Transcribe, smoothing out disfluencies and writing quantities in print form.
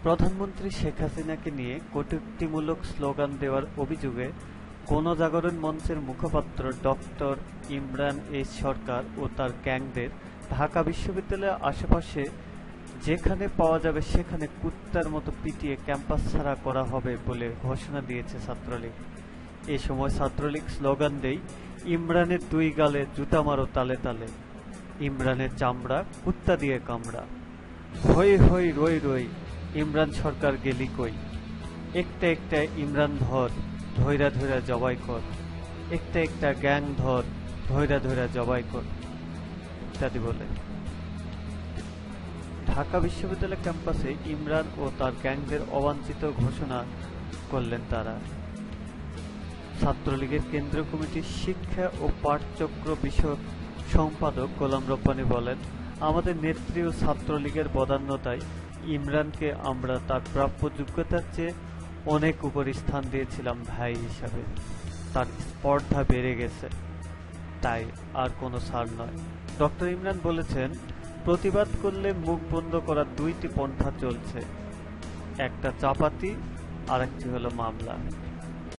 প্রধানমন্ত্রী শেখ হাসিনাকে নিয়ে কটূক্তিমূলক স্লোগান দেওয়ার অভিযোগে গণজাগরণ মঞ্চের মুখপাত্র ডক্টর ইমরান এইচ সরকার ও তার গ্যাংদের ঢাকা বিশ্ববিদ্যালয়ের আশেপাশে যেখানে পাওয়া যাবে সেখানে কুত্তার মতো পিটিয়ে ক্যাম্পাস ছাড়া করা হবে বলে ঘোষণা দিয়েছে ছাত্রলীগ। এ সময় ছাত্রলীগ স্লোগান দেয়, ইমরানের দুই গালে জুতা মারো তালে তালে, ইমরানের চামড়া কুত্তা দিয়ে কামড়া, হই হই রই রই, ইমরান সরকার গেলি কই, একটা একটা ইমরান ধর, ধৈরা ধৈরা জবাই কর, একটা একটা গ্যাং ধর, ধৈরা ধৈরা জবাই কর ইত্যাদি বলে ঢাকা বিশ্ববিদ্যালয় ক্যাম্পাসে ইমরান ও তার গ্যাংদের অবাঞ্ছিত ঘোষণা করলেন তারা। ছাত্রলীগের কেন্দ্রীয় কমিটির শিক্ষা ও পাঠচক্র বিষয়ক সম্পাদক গোলাম রব্বানী বলেন, আমাদের নেত্রী ও ছাত্রলীগের বদান্যতায় ইমরানকে আমরা তার প্রাপ্য যোগ্যতার চেয়ে অনেক উপরে স্থান দিয়েছিলাম ভাই হিসাবে। তার স্পর্ধা বেড়ে গেছে, তাই আর কোনো ছাড় নয়। ডক্টর ইমরান বলেছেন, প্রতিবাদ করলে মুখ বন্ধ করার দুইটি পন্থা চলছে, একটা চাপাতি আর একটি হলো মামলা।